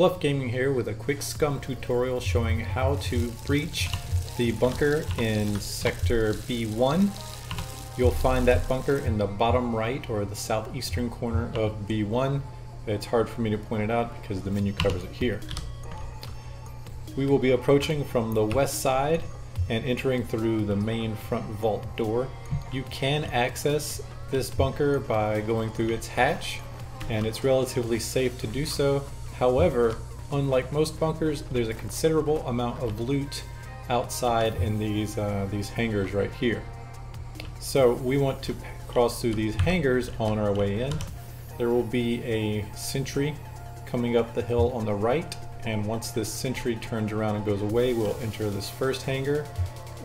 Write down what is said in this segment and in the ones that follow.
BLUF Gaming here with a quick SCUM tutorial showing how to breach the bunker in sector B1. You'll find that bunker in the bottom right or the southeastern corner of B1. It's hard for me to point it out because the menu covers it here. We will be approaching from the west side and entering through the main front vault door. You can access this bunker by going through its hatch, and it's relatively safe to do so. However, unlike most bunkers, there's a considerable amount of loot outside in these hangars right here. So we want to cross through these hangars on our way in. There will be a sentry coming up the hill on the right, and once this sentry turns around and goes away, we'll enter this first hangar,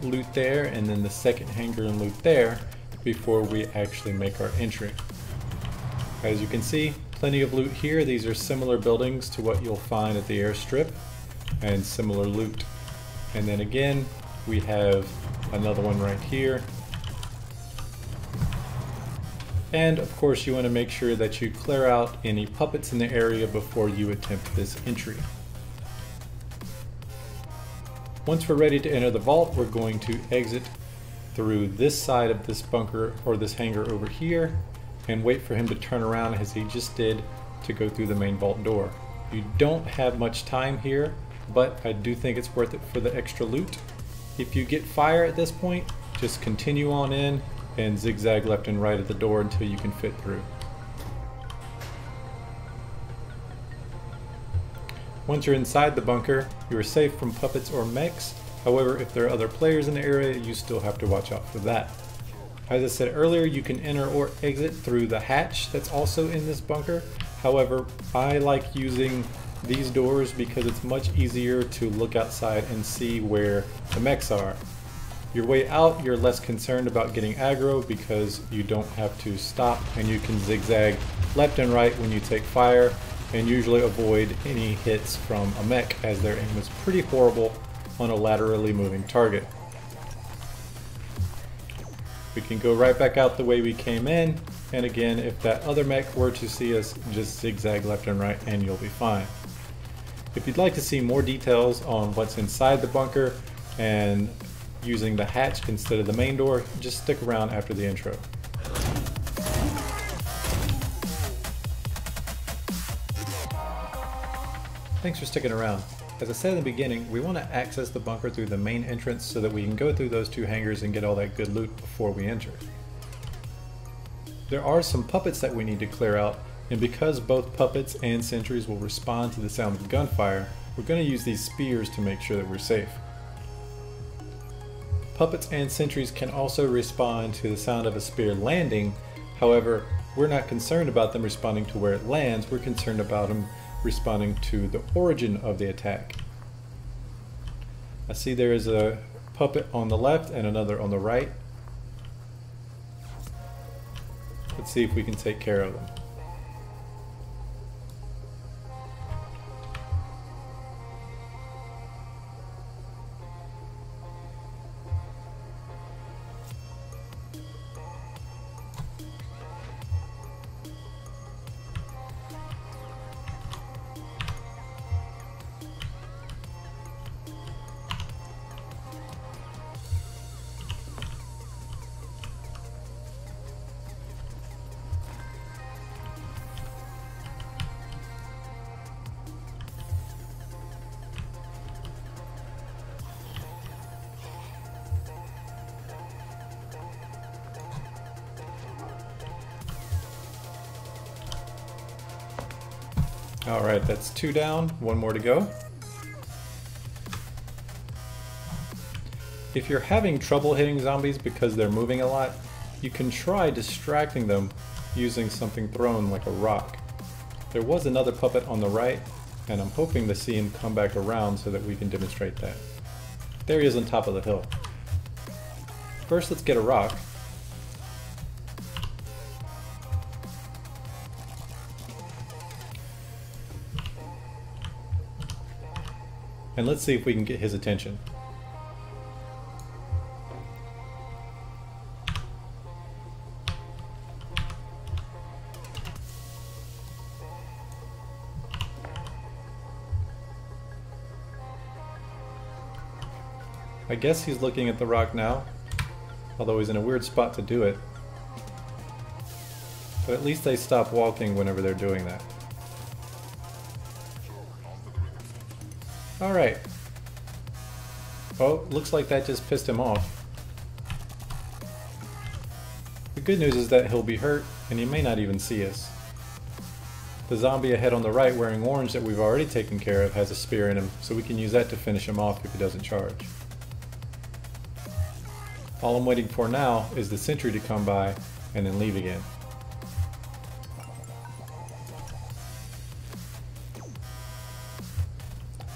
loot there, and then the second hangar and loot there before we actually make our entry. As you can see, plenty of loot here. These are similar buildings to what you'll find at the airstrip and similar loot. And then again, we have another one right here. And of course, you want to make sure that you clear out any puppets in the area before you attempt this entry. Once we're ready to enter the vault, we're going to exit through this side of this bunker or this hangar over here and wait for him to turn around as he just did to go through the main vault door. You don't have much time here, but I do think it's worth it for the extra loot. If you get fire at this point, just continue on in and zigzag left and right at the door until you can fit through. Once you're inside the bunker, you are safe from puppets or mechs. However, if there are other players in the area, you still have to watch out for that. As I said earlier, you can enter or exit through the hatch that's also in this bunker. However, I like using these doors because it's much easier to look outside and see where the mechs are. Your way out, you're less concerned about getting aggro because you don't have to stop, and you can zigzag left and right when you take fire and usually avoid any hits from a mech as their aim is pretty horrible on a laterally moving target. We can go right back out the way we came in, and again, if that other mech were to see us, just zigzag left and right and you'll be fine. If you'd like to see more details on what's inside the bunker and using the hatch instead of the main door, just stick around after the intro. Thanks for sticking around. As I said in the beginning, we want to access the bunker through the main entrance so that we can go through those two hangars and get all that good loot before we enter. There are some puppets that we need to clear out, and because both puppets and sentries will respond to the sound of gunfire, we're going to use these spears to make sure that we're safe. Puppets and sentries can also respond to the sound of a spear landing. However, we're not concerned about them responding to where it lands, we're concerned about them responding to the origin of the attack. I see there is a puppet on the left and another on the right. Let's see if we can take care of them. Alright, that's 2 down, 1 more to go. If you're having trouble hitting zombies because they're moving a lot, you can try distracting them using something thrown like a rock. There was another puppet on the right, and I'm hoping to see him come back around so that we can demonstrate that. There he is on top of the hill. First, let's get a rock. And let's see if we can get his attention. I guess he's looking at the rock now, although he's in a weird spot to do it. But at least they stop walking whenever they're doing that. Alright. Oh, looks like that just pissed him off. The good news is that he'll be hurt, and he may not even see us. The zombie ahead on the right wearing orange that we've already taken care of has a spear in him, so we can use that to finish him off if he doesn't charge. All I'm waiting for now is the sentry to come by and then leave again.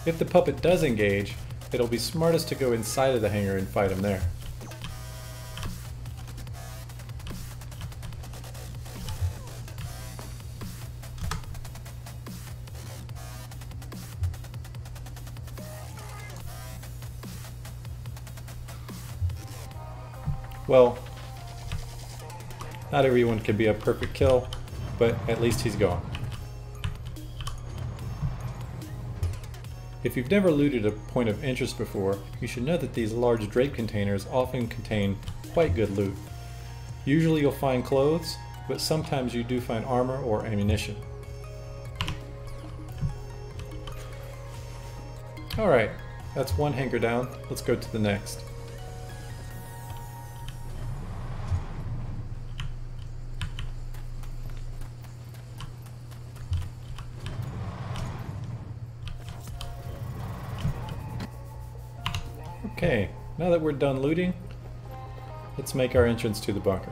If the puppet does engage, it'll be smartest to go inside of the hangar and fight him there. Well, not everyone can be a perfect kill, but at least he's gone. If you've never looted a point of interest before, you should know that these large drape containers often contain quite good loot. Usually you'll find clothes, but sometimes you do find armor or ammunition. Alright, that's one hangar down. Let's go to the next. Okay, now that we're done looting, let's make our entrance to the bunker.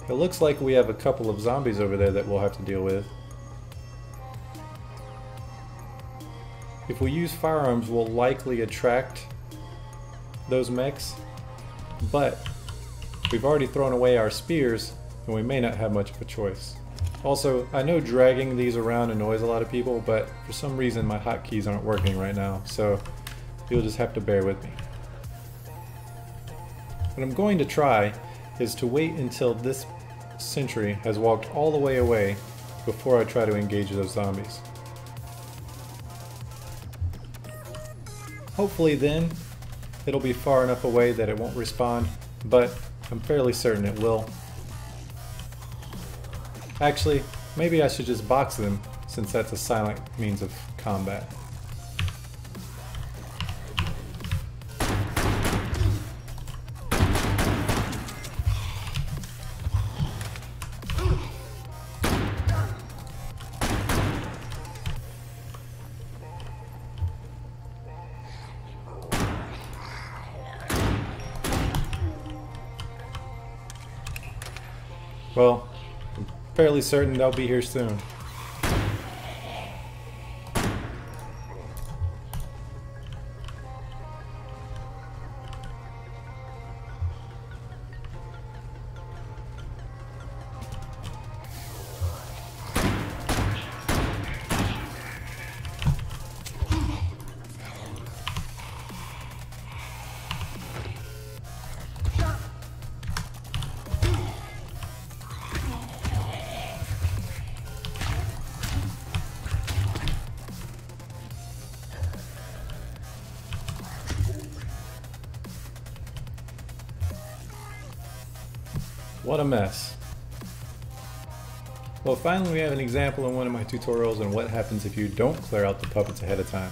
It looks like we have a couple of zombies over there that we'll have to deal with. If we use firearms, we'll likely attract those mechs, but we've already thrown away our spears and we may not have much of a choice. Also, I know dragging these around annoys a lot of people, but for some reason my hotkeys aren't working right now, so you'll just have to bear with me. What I'm going to try is to wait until this sentry has walked all the way away before I try to engage those zombies. Hopefully then it'll be far enough away that it won't respond, but I'm fairly certain it will. Actually, maybe I should just box them, since that's a silent means of combat. Well, I'm fairly certain they'll be here soon. What a mess. Well, finally we have an example in one of my tutorials on what happens if you don't clear out the puppets ahead of time.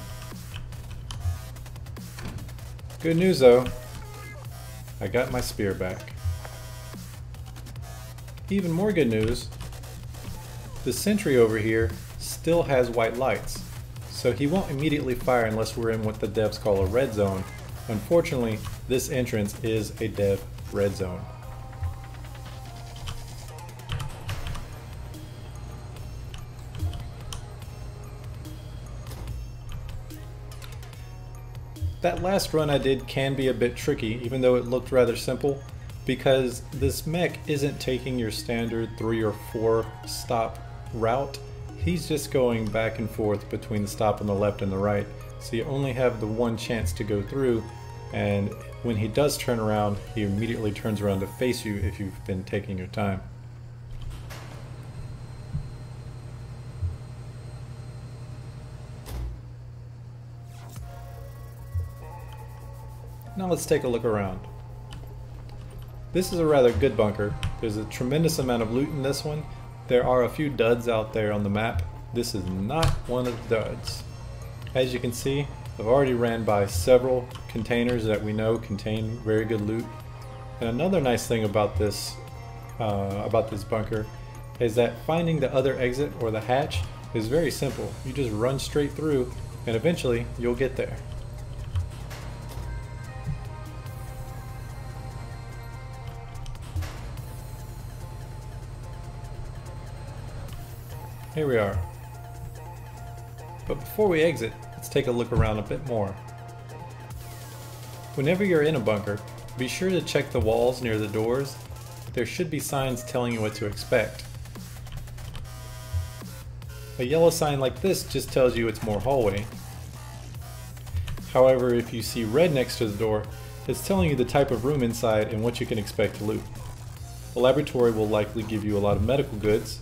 Good news though, I got my spear back. Even more good news, the sentry over here still has white lights, so he won't immediately fire unless we're in what the devs call a red zone. Unfortunately, this entrance is a dev red zone. That last run I did can be a bit tricky, even though it looked rather simple, because this mech isn't taking your standard 3 or 4 stop route. He's just going back and forth between the stop on the left and the right, so you only have the one chance to go through, and when he does turn around, he immediately turns around to face you if you've been taking your time. Now let's take a look around. This is a rather good bunker. There's a tremendous amount of loot in this one. There are a few duds out there on the map. This is not one of the duds. As you can see, I've already ran by several containers that we know contain very good loot. And another nice thing about this bunker is that finding the other exit or the hatch is very simple. You just run straight through and eventually you'll get there. Here we are. But before we exit, let's take a look around a bit more. Whenever you're in a bunker, be sure to check the walls near the doors. There should be signs telling you what to expect. A yellow sign like this just tells you it's more hallway. However, if you see red next to the door, it's telling you the type of room inside and what you can expect to loot. The laboratory will likely give you a lot of medical goods.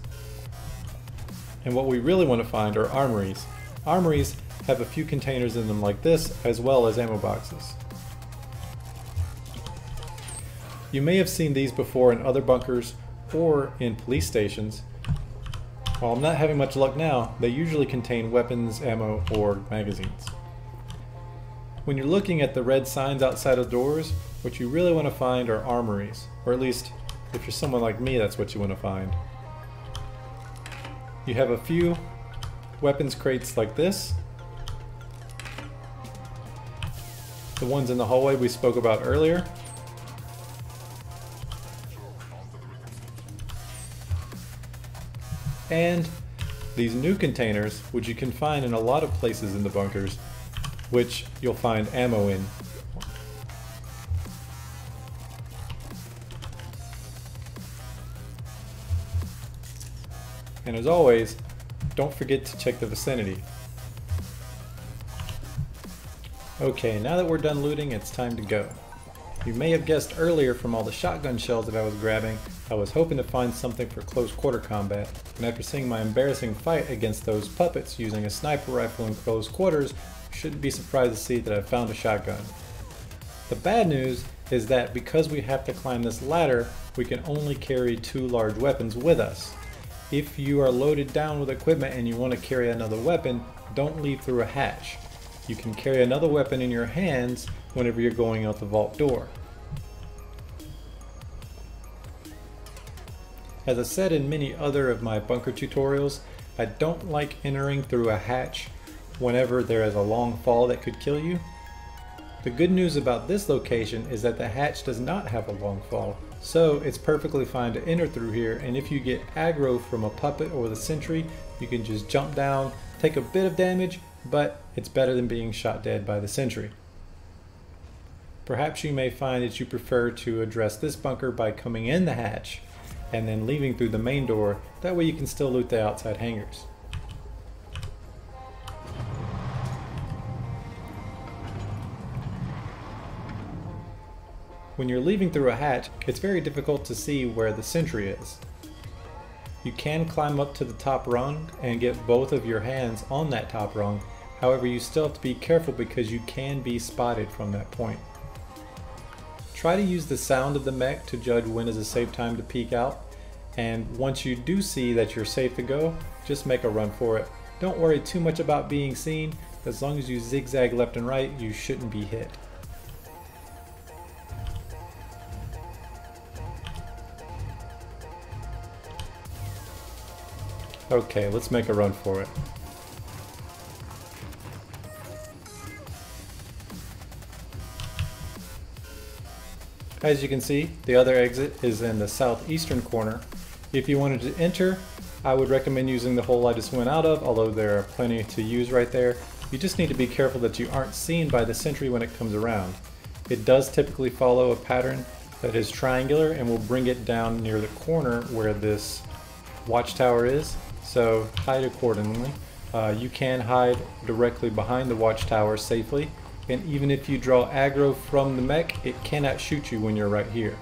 And what we really want to find are armories. Armories have a few containers in them like this, as well as ammo boxes. You may have seen these before in other bunkers or in police stations. While I'm not having much luck now, they usually contain weapons, ammo, or magazines. When you're looking at the red signs outside of doors, what you really want to find are armories. Or at least, if you're someone like me, that's what you want to find. You have a few weapons crates like this. The ones in the hallway we spoke about earlier. And these new containers, which you can find in a lot of places in the bunkers, which you'll find ammo in. And as always, don't forget to check the vicinity. Okay, now that we're done looting, it's time to go. You may have guessed earlier from all the shotgun shells that I was grabbing, I was hoping to find something for close quarter combat. And after seeing my embarrassing fight against those puppets using a sniper rifle in close quarters, you shouldn't be surprised to see that I found a shotgun. The bad news is that because we have to climb this ladder, we can only carry 2 large weapons with us. If you are loaded down with equipment and you want to carry another weapon, don't leave through a hatch. You can carry another weapon in your hands whenever you're going out the vault door. As I said in many other of my bunker tutorials, I don't like entering through a hatch whenever there is a long fall that could kill you. The good news about this location is that the hatch does not have a long fall, so it's perfectly fine to enter through here, and if you get aggro from a puppet or the sentry, you can just jump down, take a bit of damage, but it's better than being shot dead by the sentry. Perhaps you may find that you prefer to address this bunker by coming in the hatch and then leaving through the main door. That way you can still loot the outside hangars. When you're leaving through a hatch, it's very difficult to see where the sentry is. You can climb up to the top rung and get both of your hands on that top rung. However, you still have to be careful because you can be spotted from that point. Try to use the sound of the mech to judge when is a safe time to peek out. And once you do see that you're safe to go, just make a run for it. Don't worry too much about being seen. As long as you zigzag left and right, you shouldn't be hit. Okay, let's make a run for it. As you can see, the other exit is in the southeastern corner. If you wanted to enter, I would recommend using the hole I just went out of, although there are plenty to use right there. You just need to be careful that you aren't seen by the sentry when it comes around. It does typically follow a pattern that is triangular and will bring it down near the corner where this watchtower is, so hide accordingly. You can hide directly behind the watchtower safely, and even if you draw aggro from the mech, it cannot shoot you when you're right here.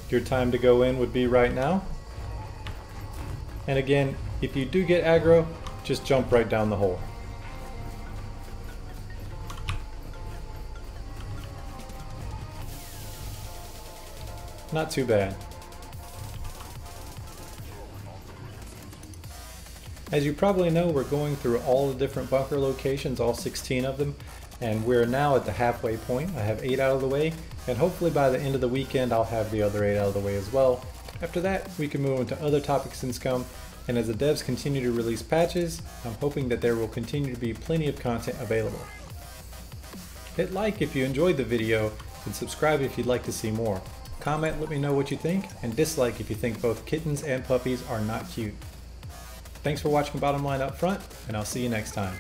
Your time to go in would be right now. And again, if you do get aggro, just jump right down the hole. Not too bad. As you probably know, we're going through all the different bunker locations, all 16 of them, and we're now at the halfway point. I have 8 out of the way, and hopefully by the end of the weekend I'll have the other 8 out of the way as well. After that, we can move into other topics in SCUM, and as the devs continue to release patches, I'm hoping that there will continue to be plenty of content available. Hit like if you enjoyed the video, and subscribe if you'd like to see more. Comment, let me know what you think, and dislike if you think both kittens and puppies are not cute. Thanks for watching Bottom Line Up Front, and I'll see you next time.